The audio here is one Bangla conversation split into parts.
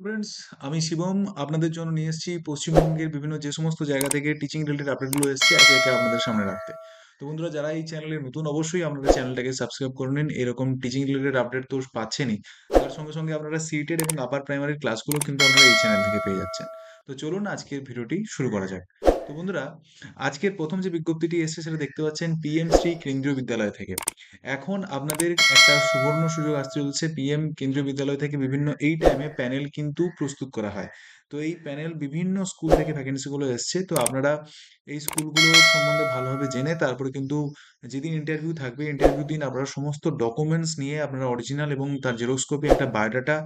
ফ্রেন্ডস, আমি শিবম আপনাদের জন্য নিয়ে এসেছি পশ্চিমবঙ্গের বিভিন্ন যে সমস্ত জায়গা থেকে টিচিং রিলেটেড আপডেটগুলো এসেছে একে একে আপনাদের সামনে রাখতে। তো বন্ধুরা, যারা এই চ্যানেলে নতুন অবশ্যই আপনারা চ্যানেলটাকে সাবস্ক্রাইব করে নিন। এরকম টিচিং রিলেটেড আপডেট তো পাচ্ছেনই, তার সঙ্গে সঙ্গে আপনারা সিটেড এবং আপার প্রাইমারির ক্লাসগুলো কিন্তু আপনারা এই চ্যানেল থেকে পেয়ে যাচ্ছেন। তো চলুন আজকের ভিডিওটি শুরু করা যাক। তো বন্ধুরা, আজকের প্রথম যে বিজ্ঞপ্তিটি এসেছে সেটা দেখতে পাচ্ছেন পিএম শ্রী কেন্দ্রীয় বিদ্যালয় থেকে। এখন আপনাদের একটা সুবর্ণ সুযোগ আসতে চলছে। পিএম কেন্দ্রীয় বিদ্যালয় থেকে বিভিন্ন এই টাইমে প্যানেল কিন্তু প্রস্তুত করা হয়। তো এই প্যানেল বিভিন্ন স্কুল থেকে ভ্যাকেন্সিগুলো এসছে। তো আপনারা এই স্কুলগুলো সম্বন্ধে ভালোভাবে জেনে তারপরে কিন্তু যেদিন ইন্টারভিউ থাকবে, ইন্টারভিউ দিন আপনারা সমস্ত ডকুমেন্টস নিয়ে আপনারা অরিজিনাল এবং তার জেরক্স কপি, একটা বায়োডাটা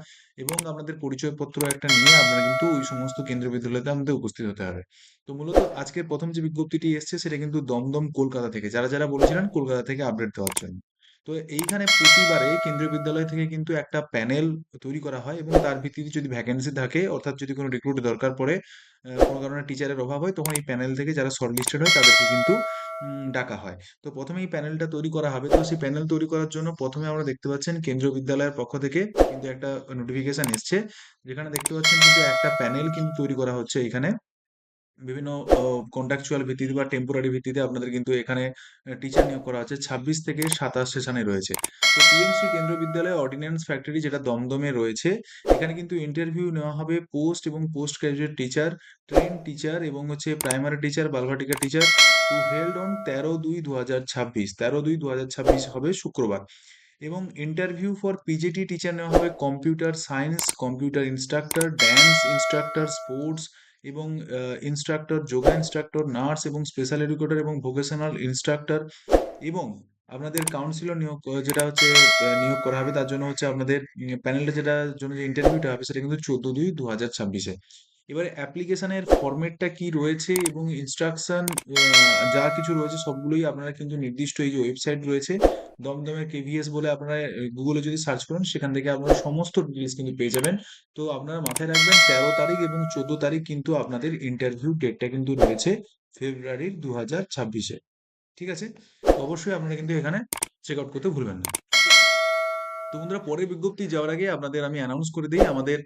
এবং আপনাদের পরিচয়পত্র একটা নিয়ে আপনারা কিন্তু ওই সমস্ত কেন্দ্রীয় বিদ্যালয়তে আমাদের উপস্থিত হতে হবে। তো মূলত আজকের প্রথম যে বিজ্ঞপ্তিটি এসছে সেটা কিন্তু দমদম কলকাতা থেকে, যারা যারা বলেছিলেন কলকাতা থেকে আপডেট দেওয়ার জন্য। তো এইখানে প্রতিবারে কেন্দ্রীয় বিদ্যালয় থেকে কিন্তু একটা প্যানেল তৈরি করা হয় এবং তার ভিত্তিতে যদি ভ্যাকেন্সি থাকে, অর্থাৎ যদি কোনো রিক্রুট দরকার পড়ে, কোনো কারণে টিচারের অভাব হয়, তখন এই প্যানেল থেকে যারা শর্টলিস্টেড হয় তাদেরকে কিন্তু ডাকা হয়। তো প্রথমে এই প্যানেলটা তৈরি করা হবে। তো সেই প্যানেল তৈরি করার জন্য প্রথমে আমরা দেখতে পাচ্ছেন কেন্দ্রীয় বিদ্যালয়ের পক্ষ থেকে কিন্তু একটা নোটিফিকেশন এসছে, যেখানে দেখতে পাচ্ছেন কিন্তু একটা প্যানেল কিন্তু তৈরি করা হচ্ছে এখানে। বিভিন্ন কন্ট্রাকচুয়াল ভিত্তিতে বা টেম্পোরারি ভিত্তিতে আপনাদের কিন্তু এখানে টিচার নিয়োগ করা হচ্ছে। 26 থেকে 27 সেশনে রয়েছে। তো পিএমসি কেন্দ্রীয় বিদ্যালয় অর্ডিন্যান্স ফ্যাক্টরি, যেটা দমদমে রয়েছে, এখানে কিন্তু ইন্টারভিউ নেওয়া হবে পোস্ট এবং post graduate teacher, train teacher এবং হচ্ছে primary teacher, Balvatika teacher, to held on 13/2/2026। 13/2/2026 হবে শুক্রবার। এবং ইন্টারভিউ ফর পিজিটি টিচার নেওয়া হবে computer science, computer instructor, dance instructor, sports এবং ইনস্ট্রাক্টর, যোগা ইনস্ট্রাক্টর, নার্স এবং স্পেশাল এডুকেটর এবং ভোকেশনাল ইনস্ট্রাক্টর। এবং আপনাদের কাউন্সিলর নিয়োগ যেটা হচ্ছে নিয়োগ করা হবে, তার জন্য হচ্ছে আপনাদের প্যানেলটা যেটার জন্য যে ইন্টারভিউটা হবে সেটা কিন্তু 14/2/2026-এ। এবারে অ্যাপ্লিকেশনের ফরম্যাটটা কি রয়েছে এবং ইনস্ট্রাকশন যা কিছু রয়েছে সবগুলোই আপনারা কিন্তু নির্দিষ্ট এই যে ওয়েবসাইট রয়েছে দমদমের কেভিএস বলে, আপনারা গুগলে যদি সার্চ করেন সেখান থেকে আপনারা সমস্ত ডিটেলস কিন্তু পেয়ে যাবেন। তো আপনারা মাথায় রাখবেন 13 তারিখ এবং 14 তারিখ কিন্তু আপনাদের ইন্টারভিউ ডেটটা কিন্তু রয়েছে ফেব্রুয়ারির 2026-এ। ঠিক আছে? তো অবশ্যই আপনারা কিন্তু এখানে চেক আউট করতে ভুলবেন না। তো বন্ধুরা, পরের বিজ্ঞপ্তি যাওয়ার আগে আপনাদের আমি অ্যানাউন্স করে দিই, আমাদের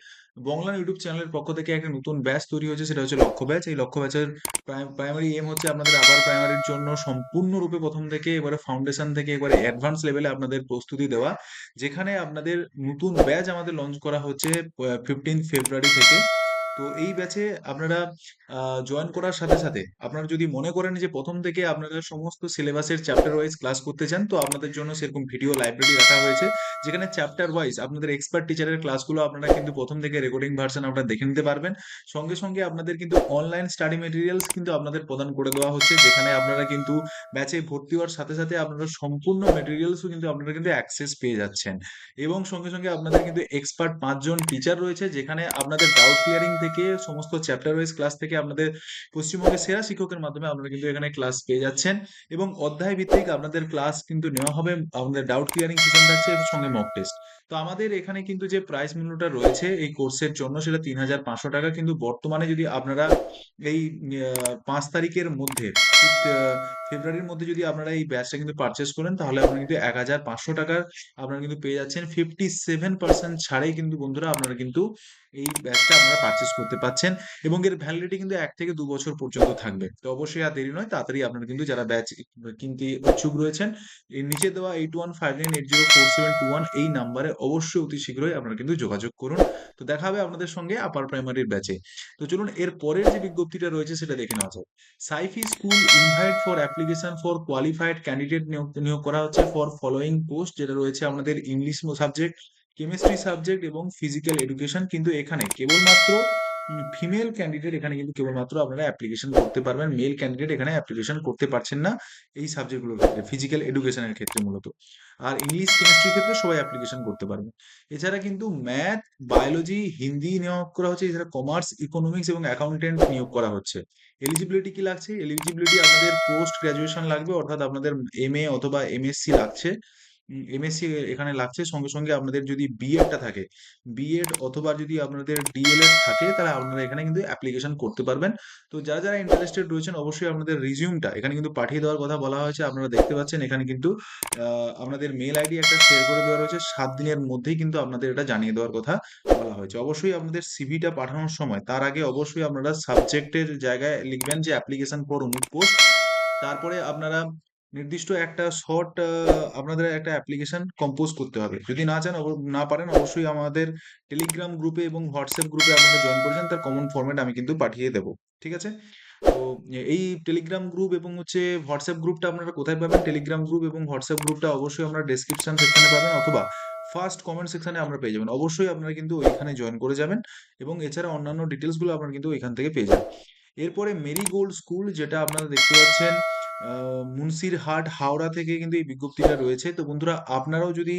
বংলা ইউটিউব চ্যানেলের পক্ষ থেকে একটা নতুন ব্যাচ তৈরি হয়েছে, সেটা হচ্ছে লক্ষ্য ব্যাচ। এই লক্ষ্য ব্যাচের প্রাইমারি এম হচ্ছে আপনাদের আপার প্রাইমারির জন্য সম্পূর্ণরূপে প্রথম থেকে এবারে ফাউন্ডেশন থেকে এবারে অ্যাডভান্স লেভেলে আপনাদের প্রস্তুতি দেওয়া, যেখানে আপনাদের নতুন ব্যাচ আমাদের লঞ্চ করা হচ্ছে 15 ফেব্রুয়ারি থেকে। তো এই ব্যাচে আপনারা জয়েন করার সাথে সাথে আপনারা যদি মনে করেন যে প্রথম থেকে আপনারা সমস্ত সিলেবাসের চ্যাপ্টার ওয়াইজ ক্লাস করতে চান, তো আপনাদের জন্য সেরকম ভিডিও লাইব্রেরি রাখা হয়েছে, যেখানে চ্যাপ্টার ওয়াইজ আপনাদের এক্সপার্ট টিচারের ক্লাসগুলো আপনারা কিন্তু প্রথম থেকে রেকর্ডিং ভার্সন আপনারা দেখে নিতে পারবেন। সঙ্গে সঙ্গে আপনাদের কিন্তু অনলাইন স্টাডি মেটেরিয়ালস কিন্তু আপনাদের প্রদান করে দেওয়া হচ্ছে, যেখানে আপনারা কিন্তু ব্যাচে ভর্তি হওয়ার সাথে সাথে আপনারা সম্পূর্ণ মেটেরিয়ালসও কিন্তু আপনারা কিন্তু অ্যাক্সেস পেয়ে যাচ্ছেন। এবং সঙ্গে সঙ্গে আপনাদের কিন্তু এক্সপার্ট 5 জন টিচার রয়েছে, যেখানে আপনাদের ডাউট ক্লিয়ারিং থেকে সমস্ত চ্যাপ্টার ওয়াইজ ক্লাস থেকে আপনাদের পশ্চিমবঙ্গের সেরা শিক্ষকের মাধ্যমে আপনারা কিন্তু এখানে ক্লাস পেয়ে যাচ্ছেন। এবং অধ্যায় ভিত্তিক আপনাদের ক্লাস কিন্তু নেওয়া হবে, আমাদের ডাউট ক্লিয়ারিং সেশন থাকছে এর সঙ্গে মক টেস্ট। তো আমাদের এখানে কিন্তু যে প্রাইস মূল্যটা রয়েছে এই কোর্সের জন্য সেটা 3,500 টাকা, কিন্তু বর্তমানে যদি আপনারা এই 5 তারিখের মধ্যে, ফেব্রুয়ারির মধ্যে যদি আপনারা এই ব্যাচটা কিন্তু পারচেস করেন, তাহলে আপনারা কিন্তু 1,500 টাকার আপনারা কিন্তু পেয়ে যাচ্ছেন 57% ছাড়েই কিন্তু বন্ধুরা আপনারা কিন্তু এই ব্যাচটা আপনারা পারচেস করতে পাচ্ছেন। এবং এর ভ্যালিডিটি কিন্তু 1 থেকে 2 বছর পর্যন্ত থাকবে। তো অবশ্যই আর দেরি নয়, তাড়াতাড়ি আপনারা কিন্তু যারা ব্যাচ কিনতে ইচ্ছুক রয়েছেন, এর নিচে দেওয়া 8159804721 এই নাম্বারে অবশ্যই অতি শীঘ্রই আপনারা কিন্তু যোগাযোগ করুন। তো দেখা হবে আপনাদের সঙ্গে আপার প্রাইমারির ব্যাচে। তো চলুন এর পরের যে বিজ্ঞপ্তিটা রয়েছে সেটা দেখে নেওয়া যাক। Sci-fi school invite for application for qualified candidate নিয়োগ নিয়োগ করা হচ্ছে ফর ফলোয়িং পোস্ট, যেটা রয়েছে আমাদের ইংলিশ সাবজেক্ট, কেমিস্ট্রি সাবজেক্ট এবং ফিজিক্যাল এডুকেশন। কিন্তু এখানে কেবলমাত্র ফিমেল ক্যান্ডিডেট এখানে কিন্তু কেবলমাত্র আপনারা অ্যাপ্লিকেশন করতে পারবেন, মেল ক্যান্ডিডেট এখানে অ্যাপ্লিকেশন করতে পারছেন না এই সাবজেক্টগুলোর ক্ষেত্রে, ফিজিক্যাল এডুকেশনের ক্ষেত্রে মূলত। আর ইংলিশ কেমিস্ট্রির ক্ষেত্রে সবাই অ্যাপ্লিকেশন করতে পারবে। এছাড়া কিন্তু ম্যাথ, বায়োলজি, হিন্দি নিয়োগ করা হচ্ছে, এছাড়া কমার্স, ইকোনমিক্স এবং অ্যাকাউন্টেন্ট নিয়োগ করা হচ্ছে। এলিজিবিলিটি কি লাগছে? এলিজিবিলিটি আপনাদের পোস্ট গ্রাজুয়েশন লাগবে, অর্থাৎ আপনাদের এমএ অথবা এমএসসি লাগছে। এমএসসি এখানে লাগছে, সঙ্গে সঙ্গে আপনাদের যদি বিএডটা থাকে, বিএড অথবা যদি আপনাদের ডিএলএড থাকে, তাহলে আপনারা এখানে কিন্তু অ্যাপ্লিকেশন করতে পারবেন। তো যারা যারা ইন্টারেস্টেড রয়েছেন অবশ্যই আপনাদের রিজিউমটা এখানে কিন্তু পাঠিয়ে দেওয়ার কথা বলা হয়েছে। আপনারা দেখতে পাচ্ছেন এখানে কিন্তু আপনাদের মেল আইডি একটা শেয়ার করে দেওয়া রয়েছে, 7 দিনের মধ্যেই কিন্তু আপনাদের এটা জানিয়ে দেওয়ার কথা বলা হয়েছে। অবশ্যই আপনাদের সিভিটা পাঠানোর সময় তার আগে অবশ্যই আপনারা সাবজেক্টের জায়গায় লিখবেন যে অ্যাপ্লিকেশন ফর অমুক পোস্ট। তারপরে আপনারা নির্দিষ্ট একটা শর্ট আপনাদের একটা অ্যাপ্লিকেশন কম্পোজ করতে হবে। যদি না চান না পারেন, অবশ্যই আমাদের টেলিগ্রাম গ্রুপে এবং হোয়াটসঅ্যাপ গ্রুপে আপনারা জয়েন করেছেন, তার কমন ফরম্যাট আমি কিন্তু পাঠিয়ে দেবো। ঠিক আছে? তো এই টেলিগ্রাম গ্রুপ এবং হচ্ছে হোয়াটসঅ্যাপ গ্রুপটা আপনারা কোথায় পাবেন? টেলিগ্রাম গ্রুপ এবং হোয়াটসঅ্যাপ গ্রুপটা অবশ্যই আপনারা ডেসক্রিপশন সেকশনে পাবেন, অথবা ফার্স্ট কমেন্ট সেকশনে আপনারা পেয়ে যাবেন। অবশ্যই আপনারা কিন্তু ওইখানে জয়েন করে যাবেন, এবং এছাড়া অন্যান্য ডিটেলসগুলো আপনারা কিন্তু ওইখান থেকে পেয়ে যাবেন। এরপরে মেরিগোল্ড স্কুল, যেটা আপনারা দেখতে পাচ্ছেন মুন্সিরহাট হাওড়া থেকে কিন্তু এই বিজ্ঞপ্তিটা রয়েছে। তো বন্ধুরা, আপনারাও যদি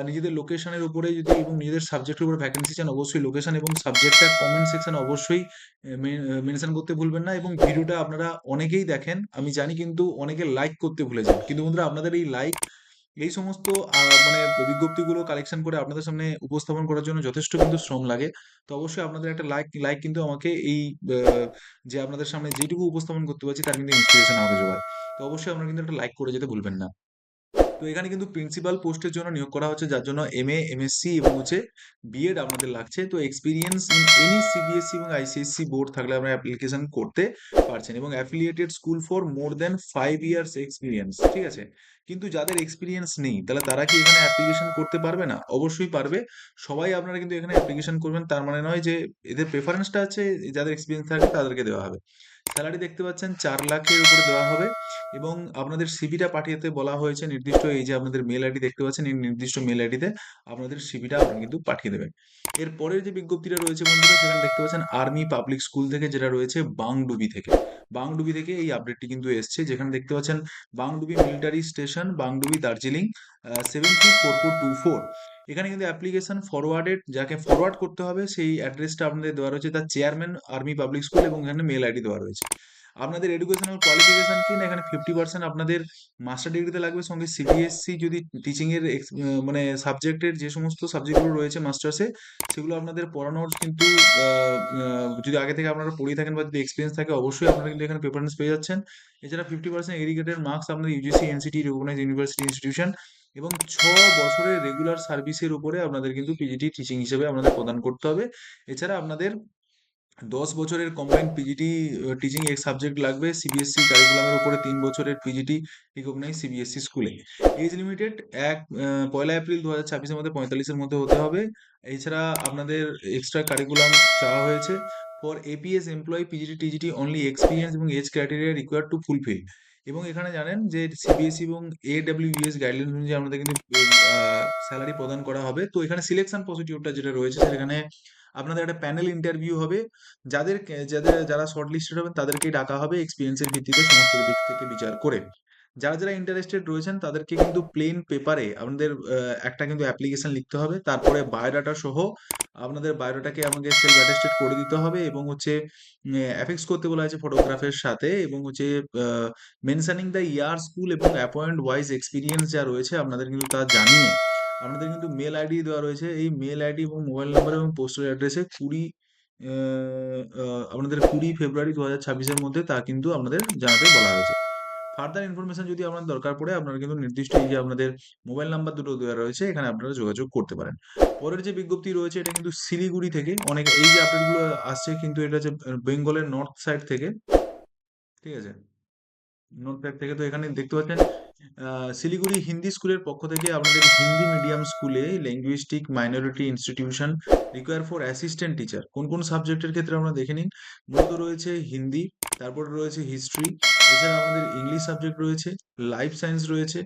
নিজেদের লোকেশনের উপরে যদি এবং নিজেদের সাবজেক্টের উপরে ভ্যাকেন্সি চান, অবশ্যই লোকেশন এবং সাবজেক্টটা কমেন্ট সেকশনে অবশ্যই মেনশন করতে ভুলবেন না। এবং ভিডিওটা আপনারা অনেকেই দেখেন আমি জানি, কিন্তু অনেকে লাইক করতে ভুলে যান। কিন্তু বন্ধুরা, আপনাদের এই লাইক এই সমস্ত মানে বিজ্ঞপ্তিগুলো কালেকশন করে আপনাদের সামনে উপস্থাপন করার জন্য যথেষ্ট কিন্তু শ্রম লাগে। তো অবশ্যই আপনাদের একটা লাইক লাইক কিন্তু আমাকে এই যে আপনাদের সামনে যেটুকু উপস্থাপন করতে পারছি তার কিন্তু ইন্সপিরেশন আমাকে যোগায়। তো অবশ্যই আপনারা কিন্তু একটা লাইক করে যেতে ভুলবেন না। তো এখানে কিন্তু প্রিন্সিপাল পোস্টের জন্য নিয়োগ করা হচ্ছে, যার জন্য এমএ, এমএসসি এবং হচ্ছে বিএড আপনাদের লাগছে। তো এক্সপিরিয়েন্স ইন এনি সিবিএসসি এবং আইসিএসসি বোর্ড থাকলে আপনারা অ্যাপ্লিকেশন করতে পারছেন, এবং affiliated school for more than 5 years experience. ঠিক আছে? কিন্তু যাদের এক্সপিরিয়েন্স নেই, তাহলে তারা কি এখানে অ্যাপ্লিকেশন করতে পারবে না? অবশ্যই পারবে। সবাই আপনারা কিন্তু এখানে অ্যাপ্লিকেশন করবেন, তার মানে নয় যে এদের প্রেফারেন্সটা আছে যাদের এক্সপিরিয়েন্স থাকবে তাদেরকে দেওয়া হবে। স্যালারি দেখতে পাচ্ছেন 4 লাখের উপরে দেওয়া হবে, এবং আপনাদের সিভিটা পাঠিয়েতে বলা হয়েছে নির্দিষ্ট, এই যে আপনাদের মেল আইডি দেখতে পাচ্ছেন, এই নির্দিষ্ট মেল আইডিতে আপনাদের সিভিটা আপনারা কিন্তু পাঠিয়ে দেবেন। এর পরের যে বিজ্ঞপ্তিটা রয়েছে বন্ধুরা, সেখানে দেখতে পাচ্ছেন আর্মি পাবলিক স্কুল থেকে, যেটা রয়েছে বাংডুবি থেকে। বাংডুবি থেকে এই আপডেটটি কিন্তু এসছে, যেখানে দেখতে পাচ্ছেন বাংডুবি মিলিটারি স্টেশন, বাংডুবি, দার্জিলিং 734424। এখানে কিন্তু অ্যাপ্লিকেশন ফরওয়ার্ডেড, যাকে ফরওয়ার্ড করতে হবে সেই অ্যাড্রেসটা আপনাদের দেওয়া রয়েছে, তার চেয়ারম্যান আর্মি পাবলিক স্কুল, এবং এখানে মেল আইডি দেওয়া রয়েছে। আপনাদের এডুকেশনাল কোয়ালিফিকেশন কি না, এখানে 50% আপনাদের মাস্টার ডিগ্রিতে লাগবে, সঙ্গে সিবিএসসি যদি টিচিং এর মানে সাবজেক্টের যে সমস্ত সাবজেক্টগুলো রয়েছে মাস্টার্সে, সেগুলো আপনাদের পড়ানোর কিন্তু যদি আগে থেকে আপনারা পড়িয়ে থাকেন বা যদি এক্সপিরিয়েন্স থাকে, অবশ্যই আপনারা কিন্তু এখানে প্রেফারেন্স পেয়ে যাচ্ছেন। এছাড়া 50% এগ্রিগেটেড মার্কস আপনাদের UGC NCTE recognised university institution, এবং 6 বছরের রেগুলার সার্ভিসের উপরে আপনাদের কিন্তু পিজিটি টিচিং হিসেবে আপনাদের প্রদান করতে হবে। এছাড়া আপনাদের 10 বছরের combined PGT teaching x subject লাগবে সিবিএসসি কারিকুলামের উপরে, 3 বছরের পিজিটি রিকগনাইজ সিবিএসসি স্কুলে। এজ লিমিটেড 1 এপ্রিল 2026-এর মধ্যে 45-এর মধ্যে হতে হবে। এছাড়া আপনাদের এক্সট্রা কারিকুলাম চাওয়া হয়েছে। For APS employee PGT TGT only experience এবং age criteria required to fulfil. এবং এখানে জানেন যে সিবিএসই এবং এডব্লিউবিএস গাইডলাইন্স অনুযায়ী আমাদের কিন্তু স্যালারি প্রদান করা হবে। তো এখানে সিলেকশন প্রসিডিউরটা যেটা রয়েছে, সেখানে আপনাদের একটা প্যানেল ইন্টারভিউ হবে। যারা শর্ট লিস্টেড হবেন তাদেরকেই ডাকা হবে এক্সপিরিয়েন্সের ভিত্তিতে, সমস্ত দিক থেকে বিচার করে। যারা যারা ইন্টারেস্টেড রয়েছেন তাদেরকে কিন্তু প্লেন পেপারে আপনাদের একটা কিন্তু অ্যাপ্লিকেশন লিখতে হবে, তারপরে বায়োডাটা সহ আপনাদের বায়োডাটাকে আমাকে সেলফ অ্যাটেস্টেড করে দিতে হবে, এবং হচ্ছে অ্যাফিক্স করতে বলা হয়েছে ফটোগ্রাফের সাথে, এবং হচ্ছে মেনশনিং দ্য ইয়ার, স্কুল এবং অ্যাপয়েন্ট ওয়াইজ এক্সপিরিয়েন্স যা রয়েছে আপনাদের কিন্তু তা জানিয়ে আপনাদের কিন্তু মেল আইডি দেওয়া রয়েছে। এই মেল আইডি এবং মোবাইল নাম্বার এবং পোস্টাল অ্যাড্রেসে আপনাদের 20 ফেব্রুয়ারি 2026-এর মধ্যে তা কিন্তু আপনাদের জানাতে বলা হয়েছে। ফার্দার ইনফরমেশন যদি আপনার দরকার পড়ে, আপনারা কিন্তু নির্দিষ্ট এই যে আপনাদের মোবাইল নাম্বার দুটো দেওয়া রয়েছে, এখানে আপনারা যোগাযোগ করতে পারেন। পরের যে বিজ্ঞপ্তি রয়েছে, এটা কিন্তু শিলিগুড়ি থেকে, অনেক এই যে আপডেটগুলো আসছে কিন্তু এটা হচ্ছে বেঙ্গলের নর্থ সাইড থেকে। ঠিক আছে? নর্থ সাইড থেকে। তো এখানে দেখতে পাচ্ছেন শিলিগুড়ি হিন্দি স্কুলের পক্ষ থেকে আপনাদের হিন্দি মিডিয়াম স্কুলে linguistic minority institution require for assistant teacher. কোন কোন সাবজেক্টের ক্ষেত্রে আমরা দেখে নিন। মূলত রয়েছে হিন্দি, তারপরে রয়েছে হিস্ট্রি, এছাড়া আমাদের ইংলিশ সাবজেক্ট রয়েছে, লাইফ সায়েন্স রয়েছে,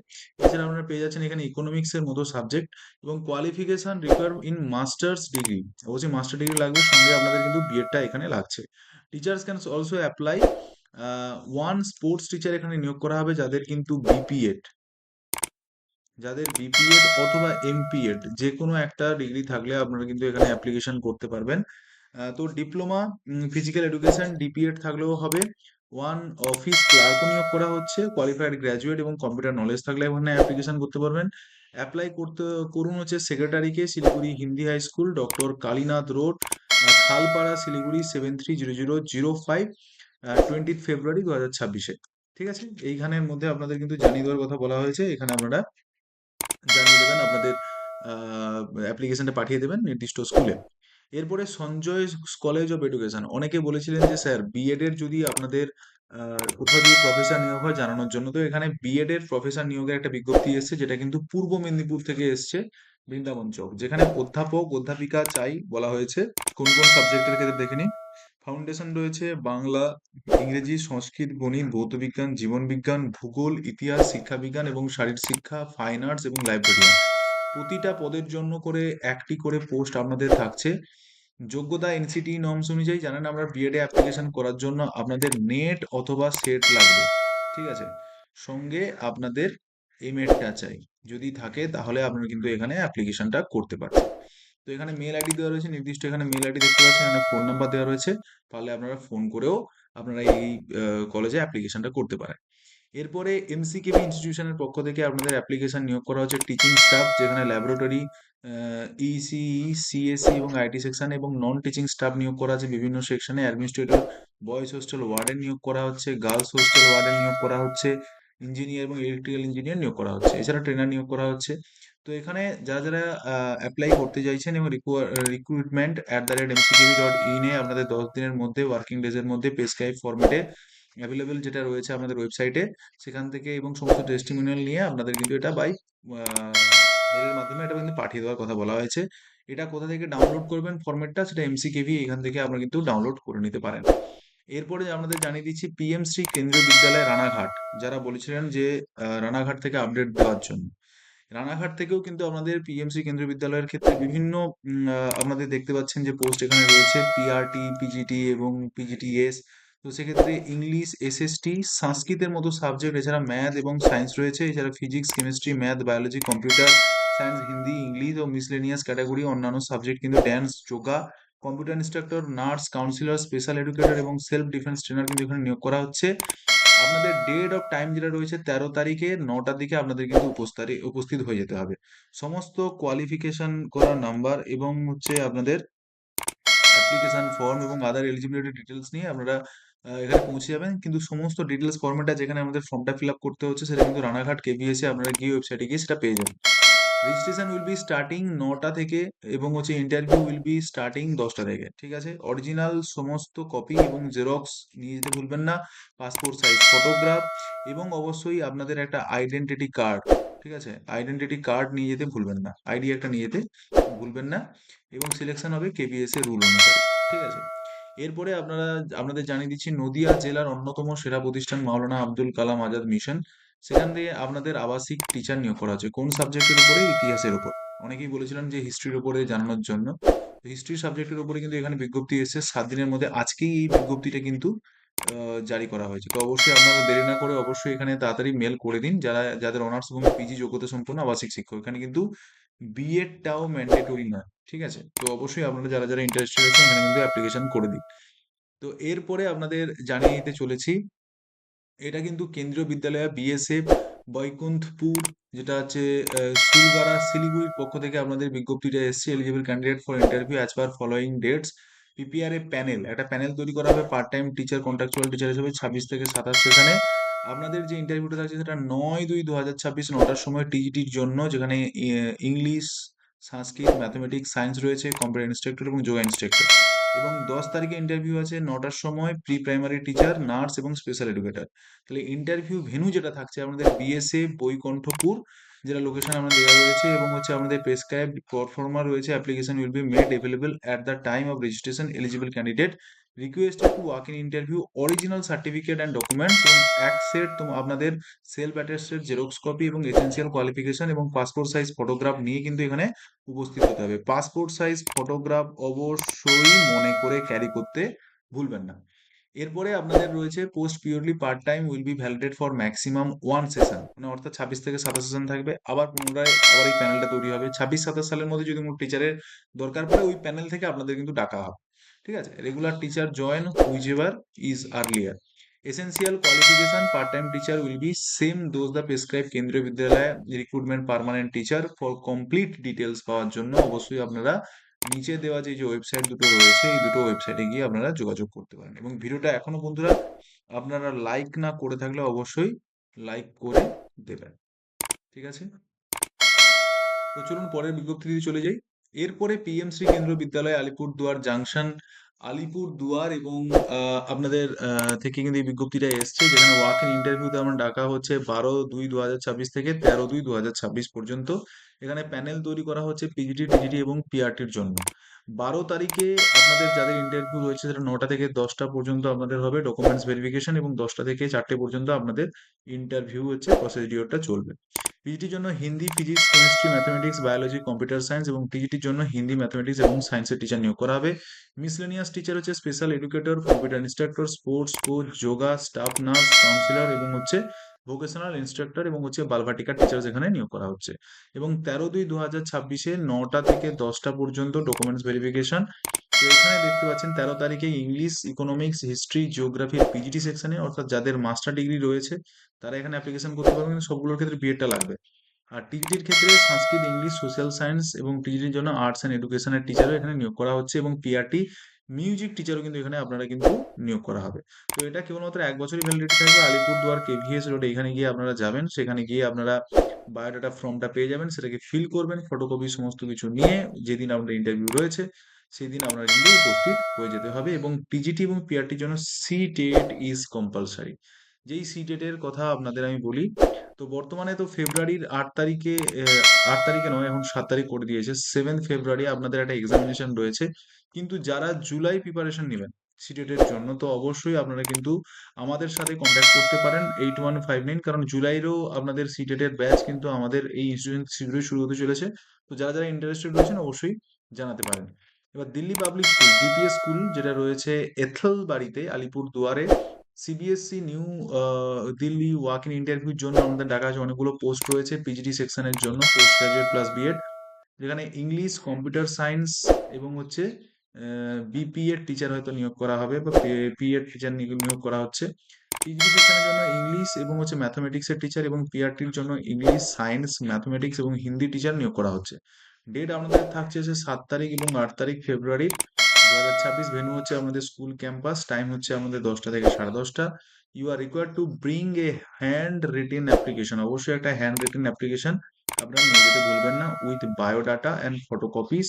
এছাড়া আপনারা পেয়ে যাচ্ছেন এখানে ইকোনমিক্সের মতো সাবজেক্ট, এবং qualification require in masters degree. অবশ্যই মাস্টার ডিগ্রি লাগবে, সঙ্গে আপনাদের কিন্তু বিএডটা এখানে লাগছে। Teachers can also apply. One sports teacher এখানে নিয়োগ করা হবে, যাদের বিপিএড অথবা এমপিএড যে কোনো একটা ডিগ্রি থাকলে আপনারা কিন্তু এখানে অ্যাপ্লিকেশন করতে পারবেন। তো ডিপ্লোমা ফিজিক্যাল এডুকেশন ডিপিএড থাকলেও হবে। ওয়ান অফিস ক্লার্কও নিয়োগ করা হচ্ছে, কোয়ালিফাইড গ্র্যাজুয়েট এবং কম্পিউটার নলেজ থাকলে এখানে অ্যাপ্লিকেশন করতে পারবেন। অ্যাপ্লাই করতে করুন হচ্ছে সেক্রেটারিকে, Siliguri Hindi high school, doctor Kalinath road, Khalpara, Siliguri 730005, 20 ফেব্রুয়ারি 2026-এ। ঠিক আছে, এইখানের মধ্যে আপনাদের কিন্তু জানিয়ে দেওয়ার কথা বলা হয়েছে। এখানে আপনারা জানিয়ে দেবেন আপনাদের অ্যাপ্লিকেশনটা পাঠিয়ে দেবেন নির্দিষ্ট স্কুলে। এরপরে সঞ্জয় কলেজ অফ এডুকেশন, অনেকে বলেছিলেন যে স্যার বিএড এর যদি আপনাদের কোথাও যদি প্রফেসর নিয়োগ হয় জানানোর জন্য, তো এখানে বিএড এর প্রফেসর নিয়োগের একটা বিজ্ঞপ্তি এসেছে, যেটা কিন্তু পূর্ব মেদিনীপুর থেকে এসছে, বৃন্দাবন চক, যেখানে অধ্যাপক অধ্যাপিকা চাই বলা হয়েছে। কোন কোন সাবজেক্টের ক্ষেত্রে দেখে নিন। ফাউন্ডেশন রয়েছে বাংলা, ইংরেজি, সংস্কৃত, গণিত, ভৌতবিজ্ঞান, জীবনবিজ্ঞান, ভূগোল, ইতিহাস, শিক্ষাবিজ্ঞান এবং শারীর শিক্ষা, ফাইন আর্টস এবং লাইব্রেরিয়ান। প্রতিটা পদের জন্য করে একটি করে পোস্ট আপনাদের থাকছে। যোগ্যতা এনসিটি নর্মস অনুযায়ী, জানেন আমরা বিএড এ অ্যাপ্লিকেশন করার জন্য আপনাদের নেট অথবা সেট লাগবে। ঠিক আছে, সঙ্গে আপনাদের এমএডটা চাই, যদি থাকে তাহলে আপনারা কিন্তু এখানে অ্যাপ্লিকেশনটা করতে পারছেন। তো এখানে মেল আইডি দেওয়া রয়েছে, নির্দিষ্ট এখানে মেল আইডি দেখতে পাচ্ছেন, এখানে ফোন নাম্বার দেওয়া রয়েছে, পারলে আপনারা ফোন করেও আপনারা এই কলেজে অ্যাপ্লিকেশনটা করতে পারেন। এরপরে এমসিকেবি ইনস্টিটিউশনের পক্ষ থেকে আপনাদের অ্যাপ্লিকেশন নিয়োগ করা হচ্ছে টিচিং স্টাফ, যেখানে ল্যাবরেটরি, ইসিই, সিএসসি এবং আইটি সেকশন এবং নন টিচিং স্টাফ নিয়োগ করা আছে বিভিন্ন সেকশনে। অ্যাডমিনিস্ট্রেটর, বয়েজ হোস্টেল ওয়ার্ডেন নিয়োগ করা হচ্ছে, গার্লস হোস্টেল ওয়ার্ডেন নিয়োগ করা হচ্ছে, ইঞ্জিনিয়ার এবং ইলেকট্রিক্যাল ইঞ্জিনিয়ার নিয়োগ করা হচ্ছে, এছাড়া ট্রেনার নিয়োগ করা হচ্ছে। তো এখানে যারা যারা অ্যাপ্লাই করতে চাইছেন এবং recruitment@mckv.in এ আপনাদের 10 দিনের মধ্যে, ওয়ার্কিং ডেজের মধ্যে প্রেসক্রাইব ফরম্যাটে অ্যাভেলেবেল যেটা রয়েছে আমাদের ওয়েবসাইটে, সেখান থেকে এবং সমস্ত টেস্টিমোনিয়াল নিয়ে আপনাদের কিন্তু এটা বাই মেলের মাধ্যমে এটা কিন্তু পাঠিয়ে দেওয়ার কথা বলা হয়েছে। এটা কোথা থেকে ডাউনলোড করবেন ফরম্যাটটা, সেটা এমসিকেভি এখান থেকে আপনারা কিন্তু ডাউনলোড করে নিতে পারেন। এরপরে আপনাদের জানিয়ে দিচ্ছি পিএম শ্রী কেন্দ্রীয় বিদ্যালয় রানাঘাট, যারা বলেছিলেন যে রানাঘাট থেকে আপডেট দেওয়ার জন্য, রানাঘাট থেকেও কিন্তু আমাদের পিএমসি কেন্দ্রীয় বিদ্যালয়ের ক্ষেত্রে বিভিন্ন আপনাদের দেখতে পাচ্ছেন যে পোস্ট এখানে রয়েছে, পিআরটি, পিজিটি এবং পিজিটিএস। তো সেক্ষেত্রে ইংলিশ, এসএসটি, সংস্কৃতের মতো সাবজেক্ট, এছাড়া ম্যাথ এবং সায়েন্স রয়েছে, এছাড়া physics, chemistry, math, biology, computer science, Hindi, English ও মিসলেনিয়াস ক্যাটাগরি অন্যান্য সাবজেক্ট কিন্তু dance, yoga, computer instructor, nurse, counsellor, special educator এবং সেলফ ডিফেন্স ট্রেনার কিন্তু এখানে নিয়োগ করা হচ্ছে। আপনাদের ডেট অফ টাইম যেটা রয়েছে 13 তারিখে 9টার দিকে আপনাদের কিন্তু উপস্থিত হয়ে যেতে হবে। সমস্ত কোয়ালিফিকেশন করা নাম্বার এবং হচ্ছে আপনাদের অ্যাপ্লিকেশন ফর্ম এবং আদার এলিজিবিলিটি ডিটেলস নিয়ে আপনারা এখানে পৌঁছে যাবেন। কিন্তু সমস্ত ডিটেলস ফর্মেটটা যেখানে আমাদের ফর্মটা ফিল আপ করতে হচ্ছে, সেটা কিন্তু রানাঘাট কেভিএসে আপনারা গিয়ে ওয়েবসাইটে গিয়ে সেটা পেয়ে যাবেন। রেজিস্ট্রেশন উইল বি স্টার্টিং 9টা থেকে এবং হচ্ছে ইন্টারভিউ উইল বি স্টার্টিং 10টা থেকে। ঠিক আছে, অরিজিনাল সমস্ত কপি এবং জেরক্স নিয়ে যেতে ভুলবেন না, পাসপোর্ট সাইজ ফটোগ্রাফ এবং অবশ্যই আপনাদের একটা আইডেন্টিটি কার্ড। ঠিক আছে, আইডেন্টিটি কার্ড নিয়ে যেতে ভুলবেন না, আইডি একটা নিয়ে যেতে ভুলবেন না, এবং সিলেকশন হবে কেবিএস এর রুল অনুসারে। ঠিক আছে, এরপরে আপনারা আপনাদের জানিয়ে দিচ্ছি নদিয়া জেলার অন্যতম সেরা প্রতিষ্ঠান মাওলানা আব্দুল কালাম আজাদ মিশন, সেখান থেকে আপনাদের আবাসিক টিচার নিয়োগ করা হচ্ছে। কোন সাবজেক্টের উপরে? ইতিহাসের উপর। অনেকেই বলেছিলেন যে হিস্ট্রির উপরে জানানোর জন্য, হিস্ট্রি সাবজেক্টের উপরে কিন্তু এখানে বিজ্ঞপ্তি এসেছে 7 দিনের মধ্যে। আজকেই এই বিজ্ঞপ্তিটা কিন্তু জারি করা হয়েছে। তো অবশ্যই আপনারা দেরি না করে অবশ্যই এখানে তাড়াতাড়ি মেল করে দিন, যারা যাদের অনার্স এবং পিজি যোগ্যতা সম্পন্ন আবাসিক শিক্ষক। এখানে কিন্তু বিএডটাও ম্যান্ডেটরি নয়। ঠিক আছে, তো অবশ্যই আপনারা যারা যারা ইন্টারেস্টেড আছেন এখানে কিন্তু অ্যাপ্লিকেশন করে দিন। তো এরপরে আপনাদের জানিয়ে দিতে চলেছি, এটা কিন্তু কেন্দ্রীয় বিদ্যালয় বিএসএফ বৈকুণ্ঠপুর, যেটা হচ্ছে সুলবারা শিলিগুড়ির পক্ষ থেকে আপনাদের বিজ্ঞপ্তিটা এসেছে। Eligible candidate for interview as per following dates. PPR A panel, একটা প্যানেল তৈরি করা হবে part time teacher, contractual teacher হিসেবে 26 থেকে 27 সেশনে। আপনাদের যে ইন্টারভিউটা থাকছে সেটা 9/2/2026 9টার সময় টিজিটির জন্য, যেখানে ইংলিশ, সংস্কৃত, ম্যাথমেটিক্স, সায়েন্স রয়েছে, কম্পিউটার ইনস্ট্রাক্টর এবং যোগা ইনস্ট্রাক্টর। এবং 10 তারিখে ইন্টারভিউ আছে 9টার সময়, প্রি প্রাইমারি টিচার, নার্স এবং স্পেশাল এডুকেটর। তাহলে ইন্টারভিউ ভেন্যু যেটা থাকছে আমাদের বিএসএ বৈকুণ্ঠপুর, যেটা লোকেশন আমাদের দেওয়া রয়েছে, এবং হচ্ছে আমাদের প্রেসক্রাইব পারফর্মার রয়েছে। Application will be made available at the time of registration. Eligible candidate requested to walk in interview, original certificate and documents এবং এক সেট আপনাদের সেলফ অ্যাটেস্টেড জেরক্স কপি এবং এসেন্সিয়াল কোয়ালিফিকেশন এবং পাসপোর্ট সাইজ ফটোগ্রাফ নিয়ে কিন্তু এখানে উপস্থিত হতে হবে। পাসপোর্ট সাইজ ফটোগ্রাফ অবশ্যই মনে করে ক্যারি করতে ভুলবেন না। এরপরে আপনাদের রয়েছে post purely part time will be validated for maximum 1 session, মানে অর্থাৎ 26 থেকে 27 সেশন থাকবে। আবার পুনরায় আবার এই প্যানেলটা তৈরি হবে 26-27 সালের মধ্যে। যদি কোনো টিচারের দরকার পড়ে ওই প্যানেল থেকে আপনাদের কিন্তু ডাকা হবে। ঠিক আছে, regular teacher join which ever is earlier. Essential qualification: part-time teacher will be same those the prescribed Kendriya Vidyalaya recruitment permanent teacher. For complete details পাওয়ার জন্য অবশ্যই আপনারা নিচে দেওয়া যে ওয়েবসাইট দুটো রয়েছে এই দুটো ওয়েবসাইটে গিয়ে আপনারা যোগাযোগ করতে পারেন। এবং ভিডিওটা এখনো বন্ধুরা আপনারা লাইক না করে থাকলে অবশ্যই লাইক করে দেবেন, ঠিক আছে? তো চলুন পরের বিজ্ঞপ্তিতে চলে যাই। এরপরে পিএম শ্রী কেন্দ্রীয় বিদ্যালয় আলিপুরদুয়ার জাংশন, আলিপুরদুয়ার এবং আপনাদের থেকে কিন্তু এই বিজ্ঞপ্তিটা এসছে, যেখানে ওয়াক ইন ইন্টারভিউতে আমরা ডাকা হচ্ছে 12/2/2026 থেকে 13/2/2026 পর্যন্ত। এখানে প্যানেল তৈরি করা হচ্ছে পিজিটি, টিজিটি এবং পিআরটির জন্য। 12 তারিখে আপনাদের যাদের ইন্টারভিউ রয়েছে সেটা 9টা থেকে 10টা পর্যন্ত আপনাদের হবে ডকুমেন্টস ভেরিফিকেশন, এবং 10টা থেকে 4টে পর্যন্ত আপনাদের ইন্টারভিউ হচ্ছে প্রসিডিওরটা চলবে। পিজিটির জন্য Hindi, physics, chemistry, mathematics, biology, computer science, এবং টিজিটির জন্য হিন্দি, ম্যাথমেটিক্স এবং সায়েন্সের টিচার নিয়োগ করা হবে। মিসলেনিয়াস টিচার হচ্ছে special educator, computer instructor, sports coach, yoga, staff nurse, councillor এবং হচ্ছে ভোকেশনাল ইনস্ট্রাক্টর এবং হচ্ছে বালভাটিকার টিচার এখানে নিয়োগ করা হচ্ছে। এবং 13/2/2026 9টা থেকে 10টা পর্যন্ত ডকুমেন্টস ভেরিফিকেশন। তো এখানে দেখতে পাচ্ছেন 13 তারিখে ইংলিশ, ইকোনমিক্স, হিস্ট্রি, জিওগ্রাফির পিজিটি সেকশনে, অর্থাৎ যাদের মাস্টার ডিগ্রি রয়েছে তারা এখানে অ্যাপ্লিকেশন করতে পারবেন, কিন্তু সবগুলোর ক্ষেত্রে বিএডটা লাগবে। আর টিজিটির ক্ষেত্রে সংস্কৃত, ইংলিশ, সোশ্যাল সায়েন্স এবং টিজিটির জন্য আর্টস অ্যান্ড এডুকেশনের টিচারও এখানে নিয়োগ করা হচ্ছে, এবং পিআরটি মিউজিক টিচারও কিন্তু এখানে আপনারা কিন্তু নিয়োগ করা হবে। তো এটা কেবলমাত্র 1 বছরই ভ্যালিডিটি থাকবে। আলিপুরদুয়ার কেভিএস রোড এখানে গিয়ে আপনারা যাবেন, সেখানে গিয়ে আপনারা বায়োডাটা ফর্মটা পেয়ে যাবেন, সেটাকে ফিল করবেন ফটোকপি সমস্ত কিছু নিয়ে। যেদিন আপনার ইন্টারভিউ রয়েছে সেই দিন আপনার কিন্তু উপস্থিত হয়ে যেতে হবে। এবং টিজিটি এবং পিআরটির জন্য সি টেট ইজ কম্পালসারি। যেই সি টেটের কথা আপনাদের আমি বলি, তো বর্তমানে তো ফেব্রুয়ারির 8 তারিখে, 8 তারিখে নয়, এখন 7 তারিখ করে দিয়েছে। 7 ফেব্রুয়ারি আপনাদের একটা এক্সামিনেশন রয়েছে। কিন্তু যারা জুলাই প্রিপারেশন নেবেন সিটেটের জন্য, তো অবশ্যই আপনারা কিন্তু আমাদের সাথে কন্ট্যাক্ট করতে পারেন 8159, কারণ জুলাইয়েরও আপনাদের সিটেটের ব্যাচ কিন্তু আমাদের এই ইনস্টিটিউশন শীঘ্রই শুরু হতে চলেছে। তো যারা যারা ইন্টারেস্টেড রয়েছেন অবশ্যই জানাতে পারেন। এবার Delhi public school, DPS school যেটা রয়েছে এথল বাড়িতে আলিপুর দুয়ারে, CBSE new Delhi walk in ইন্টারভিউর জন্য আমাদের ডাকা আছে। অনেকগুলো পোস্ট রয়েছে পিজিটি সেকশনের জন্য, পোস্ট গ্রাজুয়েট প্লাস বিএড, যেখানে ইংলিশ, কম্পিউটার সায়েন্স এবং হচ্ছে বিপিএড টিচার হয়তো নিয়োগ করা হবে, বা পিএড টিচার নিয়োগ করা হচ্ছে। পিজিটি সেকশনের জন্য ইংলিশ এবং হচ্ছে ম্যাথমেটিক্সের টিচার, এবং পিআরটির জন্য ইংলিশ, সায়েন্স, ম্যাথমেটিক্স এবং হিন্দি টিচার নিয়োগ করা হচ্ছে। ডেট আপনাদের থাকছে হচ্ছে 7 তারিখ এবং 8 তারিখ ফেব্রুয়ারি 2026। ভেন্যু হচ্ছে আমাদের স্কুল ক্যাম্পাস, টাইম হচ্ছে আমাদের 10টা থেকে 10:30। You are required to bring a hand written application, অবশ্যই একটা হ্যান্ড রিটেন অ্যাপ্লিকেশন আপনারা নিয়ে যেতে ভুলবেন না, with biodata and photocopies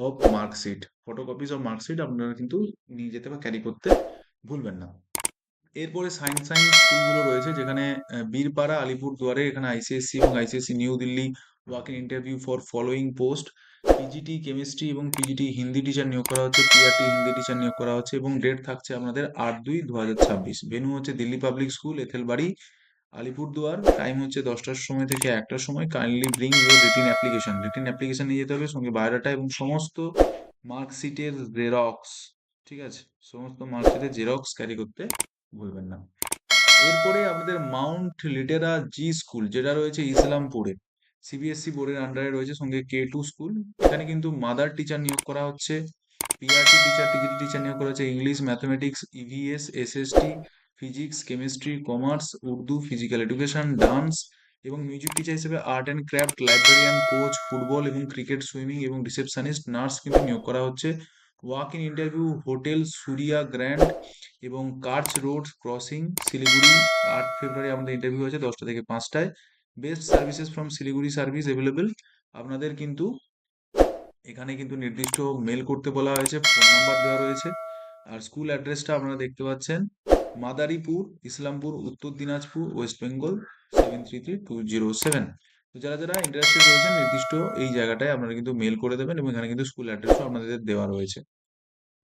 of marksheet. Photocopies of marksheet আপনারা কিন্তু নিয়ে যেতে বা ক্যারি করতে ভুলবেন না। এরপরে সায়েন্স স্কুলগুলো রয়েছে, যেখানে বীরপাড়া, আলিপুরদুয়ারে এখানে আইসিএসসি এবং ICSE new Delhi walk in interview for following post: PGT chemistry এবং পিজিটি হিন্দি টিচার নিয়োগ করা হচ্ছে, পিআরটি হিন্দি টিচার নিয়োগ করা হচ্ছে, এবং ডেট থাকছে আপনাদের 8/2/2026। ভেন্যু হচ্ছে Delhi public school, Ethelbari, Alipurduar. Time হচ্ছে 10টার সময় থেকে 1টার সময়। Kindly bring your written application, written application নিয়ে যেতে হবে, সঙ্গে বায়োডাটা এবং সমস্ত মার্কশিটের জেরক্স, ঠিক আছে? সমস্ত মার্কশিটের জেরক্স ক্যারি করতে ভুলবেন না। এরপরে আমাদের মাউন্ট লিটেরা জি স্কুল, যেটা রয়েছে ইসলামপুরে, সিবিএসসি বোর্ডের আন্ডারে রয়েছে, সঙ্গে K2 স্কুল। এখানে কিন্তু মাদার টিচার নিয়োগ করা হচ্ছে, পিআরটি টিচার, টিজিটি টিচার নিয়োগ করা হচ্ছে, English, mathematics, EVS, SST, physics, chemistry, commerce, Urdu, physical education, dance এবং মিউজিক টিচার হিসেবে art and craft, librarian, coach, football এবং ক্রিকেট, সুইমিং এবং রিসেপশনিস্ট, নার্স কিন্তু নিয়োগ করা হচ্ছে। Walk in interview hotel Suriya grand এবং কার্চ রোড ক্রসিং, শিলিগুড়ি। 8 ফেব্রুয়ারি আমাদের ইন্টারভিউ আছে 10টা থেকে 5টায়। Best services from Siliguri service available. আপনাদের কিন্তু এখানে কিন্তু নির্দিষ্ট মেল করতে বলা হয়েছে, ফোন নাম্বার দেওয়া রয়েছে। আর স্কুল অ্যাড্রেসটা আপনারা দেখতে পাচ্ছেন, মাদারীপুর, ইসলামপুর, উত্তর দিনাজপুর, ওয়েস্ট বেঙ্গল 733207। তো যারা যারা ইন্টারেস্টেড রয়েছেন নির্দিষ্ট এই জায়গাটায় আপনারা কিন্তু মেল করে দেবেন, এবং এখানে কিন্তু স্কুল অ্যাড্রেসও আপনাদের দেওয়া রয়েছে।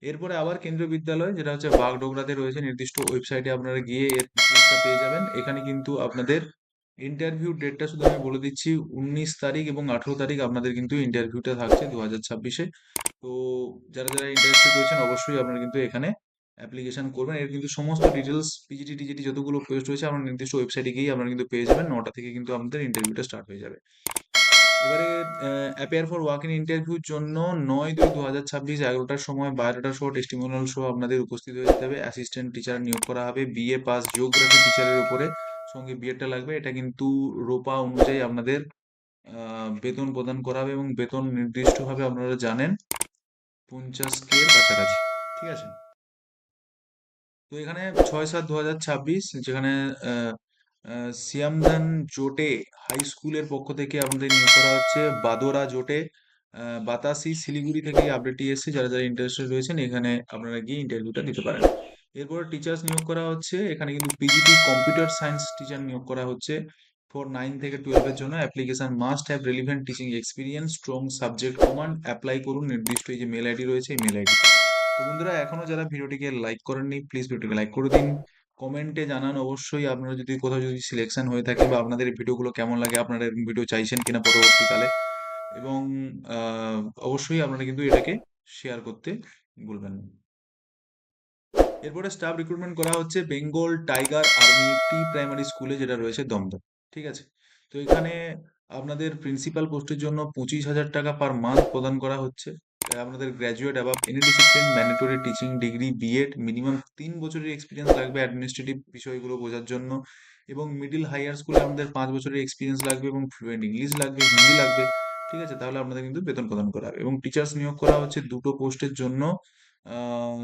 এরপরে আবার কেন্দ্রীয় বিদ্যালয় যেটা হচ্ছে বাগডোগরাতে রয়েছে, নির্দিষ্ট ওয়েবসাইটে আপনারা গিয়ে এর ডিটেলসটা পেয়ে যাবেন। এখানে কিন্তু আপনাদের ইন্টারভিউ ডেটটা শুধু আমি বলে দিচ্ছি, 19 তারিখ এবং 18 তারিখ আপনাদের কিন্তু ইন্টারভিউটা থাকছে 2026-এ। তো যারা যারা ইন্টারেস্টেড রয়েছেন অবশ্যই আপনারা কিন্তু এখানে অ্যাপ্লিকেশন করবেন। এর কিন্তু সমস্ত ডিটেলস পিজিটি টিজিটি যতগুলো পোস্ট রয়েছে আপনার নির্দিষ্ট ওয়েবসাইটে গিয়ে আপনারা কিন্তু পেয়ে যাবেন। 9টা থেকে কিন্তু আপনাদের ইন্টারভিউটা স্টার্ট হয়ে যাবে। এবারে অ্যাপিয়ার ফর ওয়াক ইন ইন্টারভিউর জন্য 9/2/2026 11টার সময় বায়োডাটা সহ টেস্টিমোনিয়াল সহ আপনাদের উপস্থিত হয়ে যেতে হবে। অ্যাসিস্ট্যান্ট টিচার নিয়োগ করা হবে বিএ পাস জিওগ্রাফি টিচারের উপরে, সঙ্গে বিএডটা লাগবে। এটা কিন্তু রোপা অনুযায়ী আপনাদের বেতন প্রদান করা হবে, এবং বেতন নির্দিষ্টভাবে আপনারা জানেন 50K এর কাছাকাছি। ঠিক আছে, তো এখানে 6/7/2026 যেখানে আহ, সিয়ামদান জোটে হাই স্কুলের পক্ষ থেকে আপনাদের নিয়োগ করা হচ্ছে। বাদোরা জোটে বাতাসি শিলিগুড়ি থেকে আপডেটটি এসেছে। যারা যারা ইন্টারেস্টেড রয়েছেন এখানে আপনারা গিয়ে ইন্টারভিউটা দিতে পারেন। এরপর টিচার্স নিয়োগ করা হচ্ছে। এখানে কিন্তু পিজিটি কম্পিউটার সায়েন্স টিচার নিয়োগ করা হচ্ছে ফর 9 থেকে 12 এর জন্য। Application must have relevant teaching experience, strong subject command. Apply করুন নির্দিষ্ট এই যে মেল আইডি রয়েছে এই মেল আইডি। তো বন্ধুরা, এখনো যারা ভিডিওটিকে লাইক করেননি প্লিজ ভিডিওটিকে লাইক করে দিন। কমেন্টে জানান অবশ্যই আপনারা যদি কোথাও যদি সিলেকশন হয়ে থাকে, বা আপনাদের এই ভিডিওগুলো কেমন লাগে, আপনারা এরকম ভিডিও চাইছেন কিনা পরবর্তীকালে। এবং আহ, অবশ্যই আপনারা কিন্তু এটাকে শেয়ার করতে ভুলবেন না। এরপরে স্টাফ রিক্রুটমেন্ট করা হচ্ছে Bengal tiger army pre primary স্কুলে, যেটা রয়েছে দমদম। ঠিক আছে, তো এখানে আপনাদের প্রিন্সিপাল পোস্টের জন্য 25,000 টাকা পার মান্থ প্রদান করা হচ্ছে। আপনাদের graduate above any discipline, mandatory teaching degree B Ed, minimum 3 বছরের এক্সপিরিয়েন্স লাগবে অ্যাডমিনিস্ট্রেটিভ বিষয়গুলো বোঝার জন্য। এবং মিডিল হাইয়ার স্কুলে আমাদের 5 বছরের এক্সপিরিয়েন্স লাগবে, এবং ফ্লুয়েন্ট ইংলিশ লাগবে, হিন্দি লাগবে। ঠিক আছে, তাহলে আপনাদের কিন্তু বেতন প্রদান করা হবে। এবং টিচার্স নিয়োগ করা হচ্ছে দুটো পোস্টের জন্য।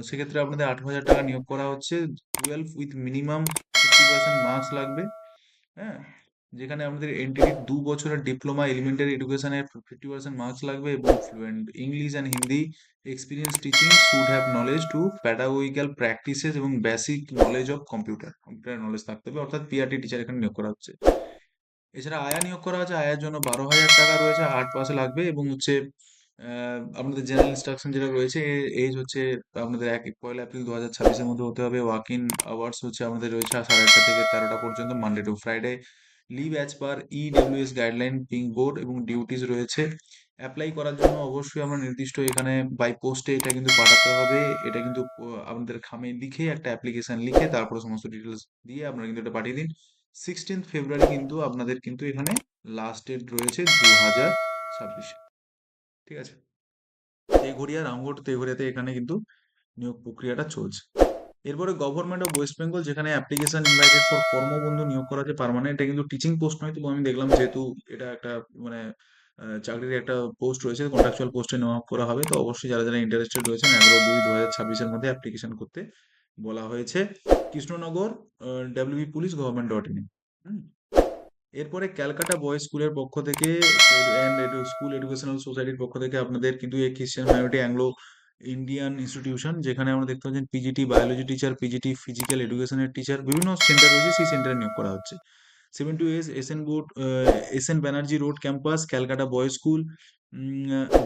সেক্ষেত্রে আপনাদের 18,000 টাকা নিয়োগ করা হচ্ছে। 12 উইথ মিনিমাম 50% মার্কস লাগবে। হ্যাঁ, যেখানে আমাদের এনটিডির 2 বছরের ডিপ্লোমা এলিমেন্টারি এডুকেশনের 50% মার্কস লাগবে, এবং fluent English and Hindi, experience teaching, should have knowledge to pedagogical practices, এবং basic knowledge of computer computer knowledge থাকতে হবে, অর্থাৎ পিআরটি টিচার এখানে নিয়োগ করা হচ্ছে। এছাড়া আয়া নিয়োগ করা হচ্ছে। আয়ার জন্য 12,000 টাকা রয়েছে, 8 পাস লাগবে। এবং হচ্ছে আপনাদের জেনারেল ইনস্ট্রাকশন যেটা রয়েছে, এজ হচ্ছে আপনাদের 1 1 এপ্রিল 2026-এর মধ্যে হতে হবে। ওয়াক ইন আওয়ার্স হচ্ছে আমাদের রয়েছে 8:30 থেকে 13টা পর্যন্ত, Monday to Friday. Leave as per EWS guideline pink board, এবং ডিউটিস রয়েছে। অ্যাপ্লাই করার জন্য অবশ্যই আমরা নির্দিষ্ট এখানে বাই পোস্টে এটা কিন্তু পাঠাতে হবে। এটা কিন্তু আপনাদের খামে লিখে একটা অ্যাপ্লিকেশন লিখে তারপরে সমস্ত ডিটেলস দিয়ে আপনারা কিন্তু এটা পাঠিয়ে দিন। 16 ফেব্রুয়ারি কিন্তু আপনাদের কিন্তু এখানে লাস্ট ডেট রয়েছে 2026। ঠিক আছে, তেঘরিয়া রামগড় তেঘরিয়াতে এখানে কিন্তু নিয়োগ প্রক্রিয়াটা চলছে। এরপরে গভর্নমেন্ট অফ ওয়েস্ট বেঙ্গল, যেখানে অ্যাপ্লিকেশন ইনভাইটেড ফর কর্মবন্ধু নিয়োগ করা হচ্ছে পার্মানেন্ট। এটা কিন্তু টিচিং পোস্ট নয়, তবু আমি দেখলাম যেহেতু এটা একটা মানে চাকরির একটা পোস্ট রয়েছে, কন্ট্রাকচুয়াল পোস্টে নেওয়া করা হবে। তো অবশ্যই যারা যারা ইন্টারেস্টেড রয়েছেন 11/2/2026-এর মধ্যে অ্যাপ্লিকেশন করতে বলা হয়েছে। Krishnanagar WB police government. এরপরে ক্যালকাটা বয়েজ স্কুলের পক্ষ থেকে অ্যান্ড স্কুল এডুকেশনাল সোসাইটির পক্ষ থেকে আপনাদের কিন্তু এই খ্রিস্টান মাইনরিটি অ্যাংলো ইন্ডিয়ান ইনস্টিটিউশন, যেখানে আমরা দেখতে পাচ্ছেন PGT biology teacher, PGT physical এডুকেশনের টিচার, বিভিন্ন সেন্টার রয়েছে, সেই সেন্টারে নিয়োগ করা হচ্ছে। 7 to 8 S N Banerjee road campus Calcutta boys school,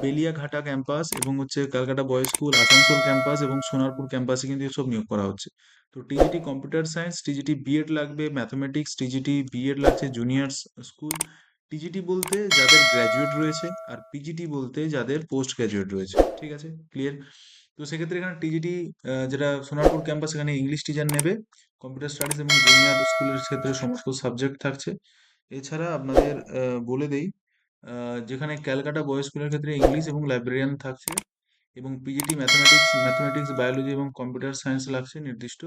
Beliaghata campus, এবং হচ্ছে Calcutta boys school Asansol campus, এবং সোনারপুর ক্যাম্পাসে কিন্তু সব নিয়োগ করা হচ্ছে। তো TGT computer science, TGT B Ed লাগবে, ম্যাথমেটিক্স টিজিটি বিএড লাগছে জুনিয়র্স স্কুল। টিজিটি বলতে যাদের গ্র্যাজুয়েট রয়েছে, আর পিজিটি বলতে যাদের পোস্ট গ্র্যাজুয়েট রয়েছে। ঠিক আছে, ক্লিয়ার? তো সেক্ষেত্রে এখানে টিজিটি যেটা সোনারপুর ক্যাম্পাস, এখানে ইংলিশ টিচার নেবে, কম্পিউটার স্টাডিজ, এবং জুনিয়র স্কুলের ক্ষেত্রে সমস্ত সাবজেক্ট থাকছে। এছাড়া আপনাদের বলে দেই, যেখানে ক্যালকাটা বয়েজ স্কুলের ক্ষেত্রে ইংলিশ এবং লাইব্রেরিয়ান থাকছে, এবং পিজিটি ম্যাথমেটিক্স বায়োলজি এবং কম্পিউটার সায়েন্স লাগছে নির্দিষ্ট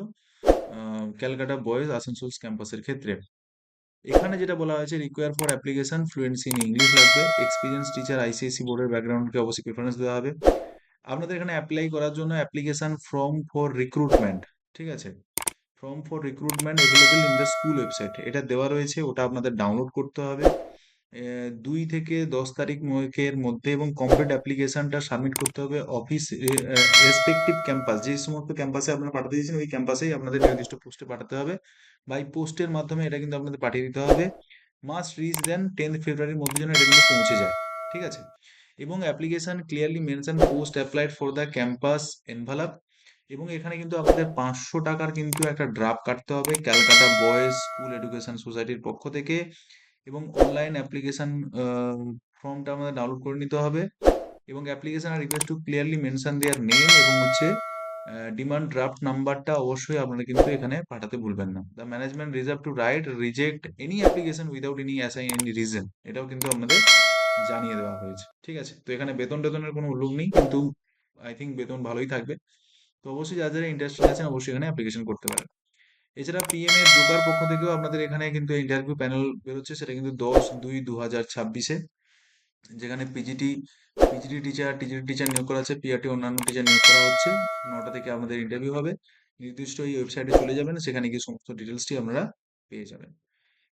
ক্যালকাটা বয়েজ আসানসোল ক্যাম্পাসের ক্ষেত্রে। এখানে যেটা বলা হয়েছে, require for application fluency in English লাগবে। এক্সপিরিয়েন্স টিচার আইসিএসসি বোর্ডের ব্যাকগ্রাউন্ডকে অবশ্যই প্রেফারেন্স দেওয়া হবে। আপনাদের এখানে অ্যাপ্লাই করার জন্য অ্যাপ্লিকেশন ফর্ম ফর রিক্রুটমেন্ট, ঠিক আছে, form for recruitment available in the school website, এটা দেওয়া রয়েছে, ওটা আপনাদের ডাউনলোড করতে হবে 2 থেকে 10 তারিখের মধ্যে, এবং কমপ্লিট অ্যাপ্লিকেশনটা সাবমিট করতে হবে অফিস রেসপেক্টিভ ক্যাম্পাস, যে সমস্ত ক্যাম্পাসে আপনারা পাঠাতে দিয়েছেন ওই ক্যাম্পাসেই আপনাদের নির্দিষ্ট পোস্টে পাঠাতে হবে। বাই পোস্টের মাধ্যমে এটা কিন্তু আপনাদের পাঠিয়ে দিতে হবে। মাস্ট রিচ দেন 10 ফেব্রুয়ারির মধ্যে যেন এটা কিন্তু পৌঁছে যায়। ঠিক আছে, এবং application clearly mention post applied for the campus envelope. এবং এখানে কিন্তু আপনাদের 500 টাকার কিন্তু একটা ড্রাফট কাটতে হবে ক্যালকাটা বয়েজ স্কুল এডুকেশন সোসাইটির পক্ষ থেকে। এবং অনলাইন অ্যাপ্লিকেশন ফর্মটা আমাদের ডাউনলোড করে নিতে হবে। এবং application are request to clearly mention their name, এবং হচ্ছে ডিমান্ড ড্রাফট নাম্বারটা অবশ্যই আপনারা কিন্তু এখানে পাঠাতে ভুলবেন না। The management reserve to right reject any application without any assign any reason, এটাও কিন্তু আপনাদের জানিয়ে দেওয়া হয়েছে। ঠিক আছে, তো এখানে বেতন টেতনের কোনো উল্লেখ নেই, কিন্তু আই থিঙ্ক বেতন ভালোই থাকবে। তো অবশ্যই যারা যারা ইন্টারেস্টেড আছেন অবশ্যই এখানে অ্যাপ্লিকেশন করতে পারেন। এছাড়া পিএম এর জোকার পক্ষ থেকেও আপনাদের এখানে কিন্তু ইন্টারভিউ প্যানেল বেরোচ্ছে, সেটা কিন্তু 10/2/2026-এ, যেখানে পিজিটি টিচার, টিজিটি টিচার নিয়োগ করা হচ্ছে, পিআরটি অন্যান্য টিচার নিয়োগ করা হচ্ছে। 9টা থেকে আপনাদের ইন্টারভিউ হবে। নির্দিষ্ট এই ওয়েবসাইটে চলে যাবেন, সেখানে গিয়ে সমস্ত ডিটেলসটি আপনারা পেয়ে যাবেন।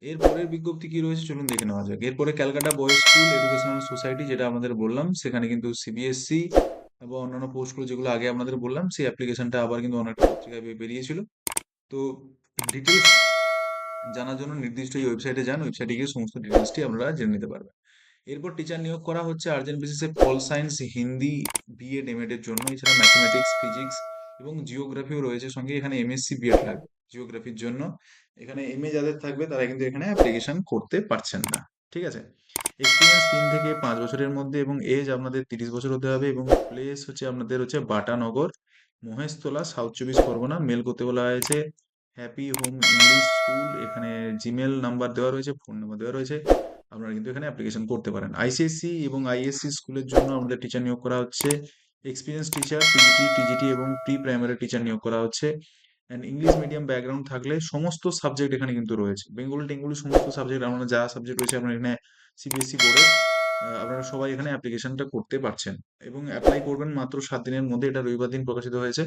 এর পরের বিজ্ঞপ্তি কি রয়েছে চলুন দেখে নেওয়া যাক। এরপরে Calcutta boys school educational society, যেটা আমাদের বললাম, সেখানে কিন্তু সিবিএসসি এবং অন্যান্য পোস্টগুলো যেগুলো আগে আপনাদের বললাম, সেই অ্যাপ্লিকেশনটা আবার কিন্তু অনেকটা পত্রিকায় বেরিয়েছিল। তো ডিটেলস জানার জন্য নির্দিষ্ট এই ওয়েবসাইটে যান, ওয়েবসাইটে গিয়ে সমস্ত ডিটেলসটি আপনারা জেনে নিতে পারবেন। এরপর টিচার নিয়োগ করা হচ্ছে আর্জেন্ট বেসিসে pol science, Hindi, B Ed M Ed এর জন্য। এছাড়া ম্যাথমেটিক্স, ফিজিক্স এবং জিওগ্রাফিও রয়েছে সঙ্গে। এখানে এমএসসি বিএড লাগবে জিওগ্রাফির জন্য। এখানে এমএ যাদের থাকবে তারা কিন্তু এখানে অ্যাপ্লিকেশন করতে পারছেন না। ঠিক আছে, এক্সপিরিয়েন্স 3 থেকে 5 বছরের মধ্যে এবং এজ আপনাদের 30 বছর হতে হবে, এবং প্লেস হচ্ছে আপনাদের হচ্ছে বাটানগর, মহেশতলা, সাউথ 24 পরগনা। মেল করতে বলা হয়েছে হ্যাপি হোম ইংলিশ স্কুল। এখানে জিমেল নাম্বার দেওয়া রয়েছে, ফোন নাম্বার দেওয়া রয়েছে, আপনারা কিন্তু এখানে অ্যাপ্লিকেশন করতে পারেন। আইসিএসসি এবং আইএসসি স্কুলের জন্য আমাদের টিচার নিয়োগ করা হচ্ছে। এক্সপিরিয়েন্স টিচার, পিজিটি, টিজিটি এবং প্রি প্রাইমারি টিচার নিয়োগ করা হচ্ছে। অ্যান্ড ইংলিশ মিডিয়াম ব্যাকগ্রাউন্ড থাকলে সমস্ত সাবজেক্ট এখানে কিন্তু রয়েছে, বেঙ্গলি টেঙ্গলি সমস্ত সাবজেক্ট, আপনারা যা সাবজেক্ট রয়েছে আপনার এখানে সিবিএসসি বোর্ডে, আপনারা সবাই এখানে অ্যাপ্লিকেশনটা করতে পারছেন এবং অ্যাপ্লাই করবেন মাত্র 7 দিনের মধ্যে। এটা রবিবার দিন প্রকাশিত হয়েছে।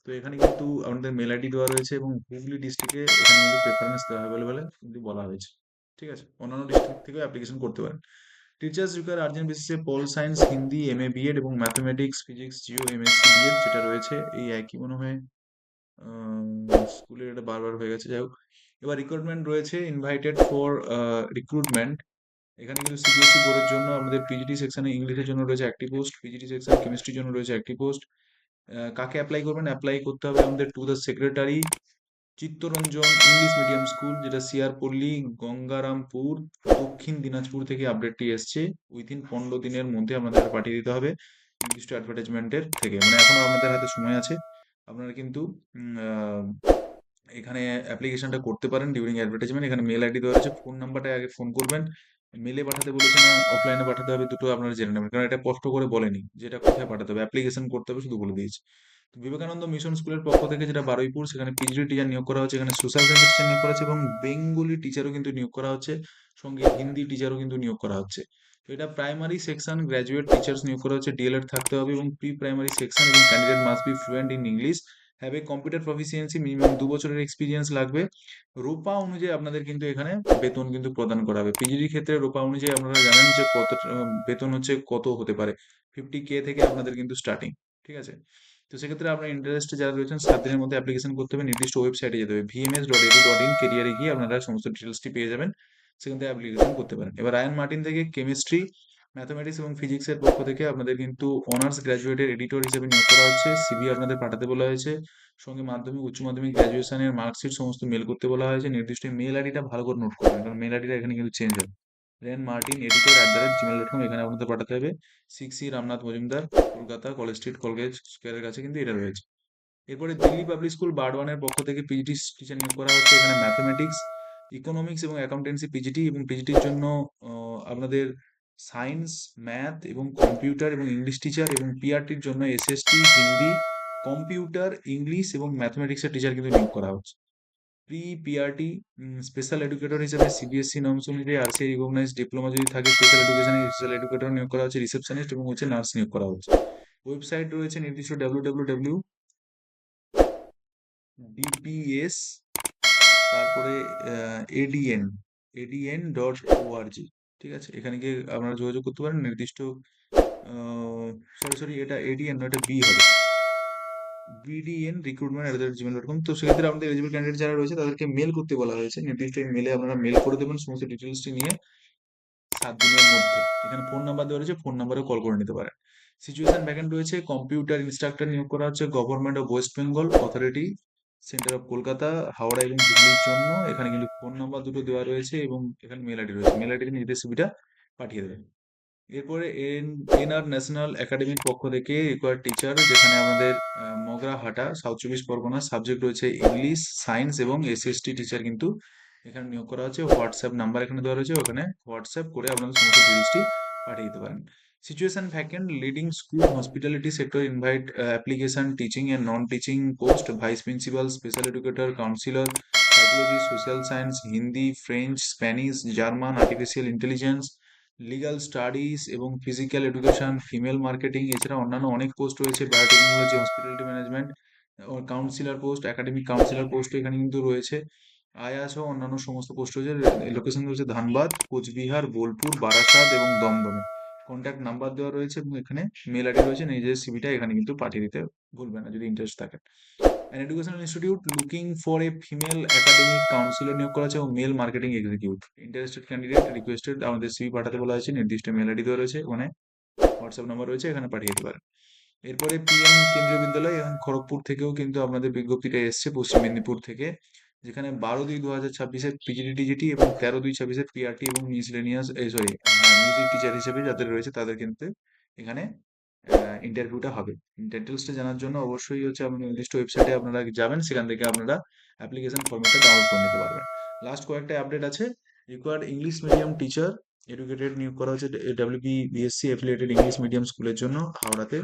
তো এখানে কিন্তু আমাদের মেল আইডি দেওয়া রয়েছে এবং হুগলি ডিস্ট্রিক্টে এখানে কিন্তু প্রেফারেন্স দেওয়া হবে বলে কিন্তু বলা হয়েছে। ঠিক আছে, অন্যান্য ডিস্ট্রিক্ট থেকেও অ্যাপ্লিকেশন করতে পারেন। টিচার্স রিকোয়ার আর্জেন্ট বেসিসে pol science, Hindi, MA BEd এবং mathematics, physics, geo, MSc BEd যেটা রয়েছে এই একই মনে হয়। স্কুলের এটা বারবার হয়ে গেছে, যাই হোক। এবার রিক্রুটমেন্ট রয়েছে, ইনভাইটেড ফর রিক্রুটমেন্ট। এখানে কিন্তু সিবিএসসি বোর্ডের জন্য আমাদের পিজিটি সেকশনে ইংলিশের জন্য রয়েছে একটি পোস্ট, পিজিটি সেকশন কেমিস্ট্রির জন্য রয়েছে একটি পোস্ট। কাকে অ্যাপ্লাই করবেন? অ্যাপ্লাই করতে হবে আমাদের to the secretary, Chittaranjan English medium school, যেটা সিআর পল্লী, গঙ্গারামপুর, দক্ষিণ দিনাজপুর থেকে আপডেটটি এসছে। উইথিন 15 দিনের মধ্যে আপনাদের পাঠিয়ে দিতে হবে নির্দিষ্ট অ্যাডভার্টাইজমেন্টের থেকে, মানে এখনো আপনাদের হাতে সময় আছে। আপনারা কিন্তু এখানে অ্যাপ্লিকেশনটা করতে পারেন ডিউরিং অ্যাডভার্টাইজমেন্ট। এখানে মেল আইডি দেওয়া আছে, ফোন নাম্বারটা আগে ফোন করবেন। মেলে পাঠাতে বলেছে না অফলাইনে পাঠাতে হবে, দুটো আপনারা জেনে নেবেন, কারণ এটা স্পষ্ট করে বলেনি যে এটা কোথায় পাঠাতে হবে, অ্যাপ্লিকেশন করতে হবে শুধু বলে দিয়েছে। তো বিবেকানন্দ মিশন স্কুলের পক্ষ থেকে, যেটা বারুইপুর, সেখানে পিজিটি টিচার নিয়োগ করা হচ্ছে। এখানে সোশ্যাল সায়েন্স টিচার নিয়োগ করা হচ্ছে এবং বেঙ্গলি টিচারও কিন্তু নিয়োগ করা হচ্ছে, সঙ্গে হিন্দি টিচারও কিন্তু নিয়োগ করা হচ্ছে। তো এটা প্রাইমারি সেকশন গ্র্যাজুয়েট টিচার্স নিয়োগ করা হচ্ছে, ডিএলএড থাকতে হবে, এবং প্রি প্রাইমারি সেকশন, এবং candidate must be fluent in English, have a computer proficiency, minimum 2 বছরের এক্সপিরিয়েন্স লাগবে। রোপা অনুযায়ী আপনাদের কিন্তু এখানে বেতন কিন্তু প্রদান করা হবে। পিজিডির ক্ষেত্রে রোপা অনুযায়ী আপনারা জানেন যে কত বেতন হচ্ছে, কত হতে পারে, 50K থেকে আপনাদের কিন্তু স্টার্টিং। ঠিক আছে, তো সেক্ষেত্রে আপনার ইন্টারেস্টে যারা রয়েছেন 7 দিনের মধ্যে অ্যাপ্লিকেশন করতে হবে। নির্দিষ্ট ওয়েবসাইটে যেতে হবে, vms.edu.in, কেরিয়ারে গিয়ে আপনারা সমস্ত ডিটেলসটি পেয়ে যাবেন, সেখান থেকে অ্যাপ্লিকেশন করতে পারেন। এবার রায়ান মার্টিন থেকে কেমিস্ট্রি, ম্যাথমেটিক্স এবং ফিজিক্সের পক্ষ থেকে আপনাদের কিন্তু অনার্স গ্র্যাজুয়েটের এডিটর হিসেবে নিয়োগ করা হচ্ছে। সিভি আপনাদের পাঠাতে বলা হয়েছে, সঙ্গে মাধ্যমিক, উচ্চ মাধ্যমিক, গ্র্যাজুয়েশনের মার্কশিট সমস্ত মেল করতে বলা হয়েছে। নির্দিষ্ট মেল আইডিটা ভালো করে নোট করবেন, কারণ মেল আইডিটা এখানে কিন্তু চেঞ্জ হবে। রেন মার্টিন এডিটর @gmail.com, এখানে আপনাদের পাঠাতে হবে। 6C Ramnath Majumdar, Kolkata, college street, Colgate স্কোয়ারের কাছে কিন্তু এটা রয়েছে। এরপরে দিল্লি পাবলিক স্কুল বারওয়ানের পক্ষ থেকে পিজিটি টিচার নিয়োগ করা হচ্ছে। এখানে ম্যাথমেটিক্স, ইকোনমিক্স এবং অ্যাকাউন্টেন্সি পিজিটি, এবং পিজিটির জন্য আপনাদের সায়েন্স, ম্যাথ এবং কম্পিউটার এবং ইংলিশ টিচার, এবং পিআরটির জন্য এসএসটি, হিন্দি, কম্পিউটার, ইংলিশ এবং ম্যাথমেটিক্সের টিচার কিন্তু নিয়োগ করা হচ্ছে। প্রি পিআরটি স্পেশাল এডুকেটর হিসেবে সিবিএসসি নর্মস অনুযায়ী আরসিআই রিকগনাইজ ডিপ্লোমা যদি থাকে স্পেশাল এডুকেশনে, স্পেশাল এডুকেটর নিয়োগ করা হচ্ছে, রিসেপশনিস্ট এবং হচ্ছে নার্স নিয়োগ করা হচ্ছে। ওয়েবসাইট রয়েছে নির্দিষ্ট www.dps, তারপরে এডিএন adn.org। ঠিক আছে, এখানে গিয়ে আপনারা যোগাযোগ করতে পারেন নির্দিষ্ট, সরি সরি, এটা এডিএন নয়, এটা বি হবে, bdn.recruitment@gmail.com। তো সেক্ষেত্রে আমাদের এলিজিবল ক্যান্ডিডেট যারা রয়েছে তাদেরকে মেল করতে বলা হয়েছে। নির্দিষ্ট মেলে আপনারা মেল করে দেবেন সমস্ত ডিটেলসটি নিয়ে 7 দিনের মধ্যে। এখানে ফোন নাম্বার দেওয়া রয়েছে, ফোন নাম্বারে কল করে নিতে পারেন। সিচুয়েশন ভ্যাকেন্ট রয়েছে, কম্পিউটার ইনস্ট্রাক্টর নিয়োগ করা হচ্ছে, government of West Bengal authority, centre of Kolkata, Howrah এবং হুগলির জন্য। এখানে কিন্তু ফোন নাম্বার দুটো দেওয়া রয়েছে এবং এখানে মেল আইডি রয়েছে, মেল আইডিতে নিজেদের সিভিটা পাঠিয়ে দেবেন। এরপরে এনআর ন্যাশনাল একাডেমির পক্ষ থেকে রিকোয়ার্ড টিচার, যেখানে আমাদের মগরাহাটা, সাউথ 24 পরগনা, সাবজেক্ট রয়েছে ইংলিশ, সায়েন্স এবং এসএসটি টিচার কিন্তু এখানে নিয়োগ করা হচ্ছে। হোয়াটসঅ্যাপ নাম্বার এখানে দেওয়া রয়েছে, ওখানে হোয়াটসঅ্যাপ করে আপনাদের সমস্ত ডিটেলসটি পাঠিয়ে দিতে পারেন। Situation vacant leading school hospitality sector invite application teaching and non teaching post vice principal special educator counsellor psychology social science Hindi French Spanish German artificial intelligence legal studies এবং ফিজিক্যাল এডুকেশন ফিমেল মার্কেটিং এছাড়া অন্যান্য অনেক পোস্ট রয়েছে biotechnology hospitality management counsellor post academic counsellor post এখানে কিন্তু রয়েছে আয়া সহ অন্যান্য সমস্ত পোস্ট রয়েছে লোকেশন রয়েছে ধানবাদ কোচবিহার বোলপুর বারাসাত এবং দমদমে কন্ট্যাক্ট নাম্বার দেওয়া রয়েছে এবং এখানে মেল আইডি রয়েছে নিজের সিভিটা এখানে কিন্তু পাঠিয়ে দিতে ভুলবেন না যদি ইন্টারেস্ট থাকে an educational institute looking for a female academic counsellor নিয়োগ করা আছে এবং male marketing executive interested candidate requested আমাদের সিভি পাঠাতে বলা হয়েছে নির্দিষ্ট মেল আইডি দেওয়া রয়েছে ওখানে হোয়াটসঅ্যাপ নাম্বার রয়েছে এখানে পাঠিয়ে দিতে পারেন এরপরে পিএম কেন্দ্রীয় বিদ্যালয় এবং খড়গপুর থেকেও কিন্তু আপনাদের বিজ্ঞপ্তিটা এসছে পশ্চিম মেদিনীপুর থেকে যেখানে 12/2/2026 পিজিটি টিজিটি এবং 13/2/26 পিআরটি এবং মিসলেনিয়াস সরি মিউজিক টিচার হিসেবে যাদের রয়েছে তাদের কিন্তু এখানে ইন্টারভিউটা হবে ডিটেলসটা জানার জন্য অবশ্যই হচ্ছে আপনার নির্দিষ্ট ওয়েবসাইটে আপনারা যাবেন সেখান থেকে আপনারা অ্যাপ্লিকেশন ফর্মটা ডাউনলোড করে নিতে পারবেন লাস্ট কয়েকটা আপডেট আছে required English medium teacher educated নিয়োগ করা হচ্ছে WB BSc affiliated English medium স্কুলের জন্য হাওড়াতে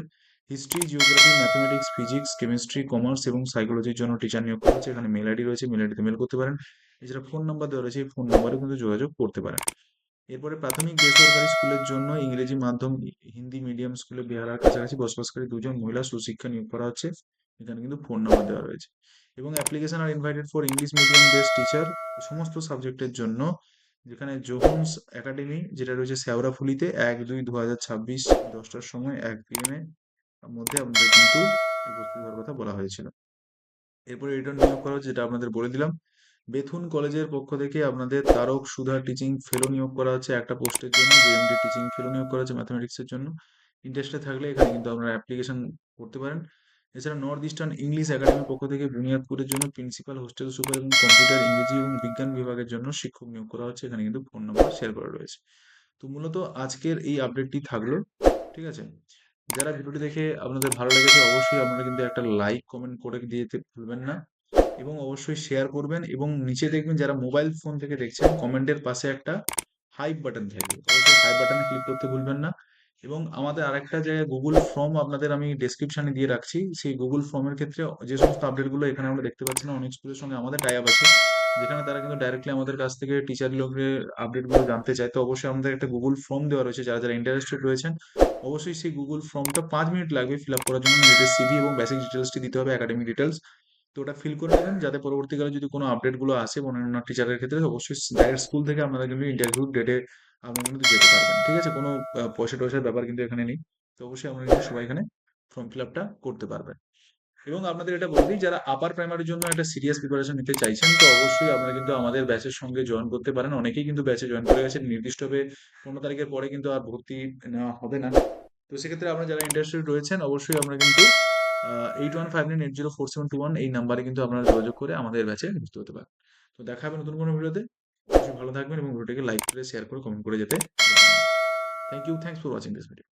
history geography mathematics physics chemistry commerce এবং সাইকোলজির জন্য টিচার নিয়োগ করা হচ্ছে এখানে মেল আইডি রয়েছে মেল আইডিতে মেল করতে পারেন এছাড়া ফোন নাম্বার দেওয়া রয়েছে এই ফোন নাম্বারে কিন্তু যোগাযোগ করতে পারেন এরপরে প্রাথমিক বেসরকারি স্কুলের জন্য ইংরেজি মাধ্যম হিন্দি মিডিয়াম স্কুলে বেহালার কাছাকাছি বসবাসকারী দুজন মহিলা সুশিক্ষা নিয়োগ করা হচ্ছে এখানে কিন্তু ফোন নাম্বার দেওয়া রয়েছে এবং application are invited for English medium best teacher সমস্ত সাবজেক্টের জন্য যেখানে জোহন্স একাডেমি যেটা রয়েছে শেওড়াফুলিতে 1/2/2026 10টার সময় 1 PM মধ্যে আপনাদের কিন্তু উপস্থিত হওয়ার কথা বলা হয়েছিল এরপরে রিটার্ন নিয়োগ করা হচ্ছে যেটা আপনাদের বলে দিলাম বেথুন কলেজের পক্ষ থেকে আপনাদের তারক সুধা টিচিং ফেলো নিয়োগ করা হচ্ছে একটা পোস্টের জন্য জেএমডি টিচিং ফেলো নিয়োগ করা হচ্ছে ম্যাথমেটিক্সের জন্য ইন্টারেস্টেড থাকলে এখানে কিন্তু আপনারা অ্যাপ্লিকেশন করতে পারেন এছাড়া নর্থ ইস্টার্ন ইংলিশ একাডেমির পক্ষ থেকে বুনিয়াদপুরের জন্য প্রিন্সিপাল হোস্টেল সুপার এবং কম্পিউটার ইংরেজি এবং বিজ্ঞান বিভাগের জন্য শিক্ষক নিয়োগ করা হচ্ছে এখানে কিন্তু ফোন নাম্বার শেয়ার করা রয়েছে তো মূলত আজকের এই আপডেটটি থাকলো ঠিক আছে যারা ভিডিওটি দেখে আপনাদের ভালো লেগেছে অবশ্যই আপনারা কিন্তু একটা লাইক কমেন্ট করে দিয়ে যেতে ভুলবেন না এবং অবশ্যই শেয়ার করবেন এবং নিচে দেখবেন যারা মোবাইল ফোন থেকে দেখছেন কমেন্টের পাশে একটা হাইপ বাটন থাকবে অবশ্যই হাইপ বাটনে ক্লিক করতে ভুলবেন না এবং আমাদের আরেকটা জায়গায় গুগল ফর্ম আপনাদের আমি ডেসক্রিপশনে দিয়ে রাখছি সেই গুগল ফর্মের ক্ষেত্রে যে সমস্ত আপডেটগুলো এখানে আমরা দেখতে পাচ্ছি না অনেক স্কুলের সঙ্গে আমাদের টাই আপ আছে যেখানে তারা কিন্তু ডাইরেক্টলি আমাদের কাছ থেকে টিচার লোকের আপডেটগুলো জানতে চায় তো অবশ্যই আমাদের একটা গুগল ফর্ম দেওয়া রয়েছে যারা যারা ইন্টারেস্টেড রয়েছেন অবশ্যই সেই গুগল ফর্মটা 5 মিনিট লাগবে ফিল আপ করার জন্য নিজেদের সিভি এবং বেসিক ডিটেলসটি দিতে হবে একাডেমিক ডিটেলস তো ওটা ফিল করে নেবেন যাতে পরবর্তীকালে যদি কোনো আপডেটগুলো আসে অন্যান্য টিচারের ক্ষেত্রে অবশ্যই ডাইরেক্ট স্কুল থেকে আপনারা কিন্তু ইন্টারভিউ ডেটে আপনারা কিন্তু যেতে পারবেন ঠিক আছে কোনো পয়সা টয়সার ব্যাপার কিন্তু এখানে নেই তো অবশ্যই আপনারা কিন্তু সবাই এখানে ফর্ম ফিল আপটা করতে পারবেন এবং আপনাদের এটা বলে দিই যারা আপার প্রাইমারির জন্য একটা সিরিয়াস প্রিপারেশন নিতে চাইছেন তো অবশ্যই আপনারা কিন্তু আমাদের ব্যাচের সঙ্গে জয়েন করতে পারেন অনেকেই কিন্তু ব্যাচে জয়েন করে গেছেন নির্দিষ্টভাবে 15 তারিখের পরে কিন্তু আর ভর্তি নেওয়া হবে না তো সেক্ষেত্রে আপনারা যারা ইন্টারেস্টেড রয়েছেন অবশ্যই আমরা কিন্তু 8159804721 এই নাম্বারে কিন্তু আপনারা যোগাযোগ করে আমাদের ব্যাচে যুক্ত হতে পারেন তো দেখা হবে নতুন কোনো ভিডিওতে অবশ্যই ভালো থাকবেন এবং ভিডিওটিকে লাইক করে শেয়ার করে কমেন্ট করে যেতে thank you thanks for watching this video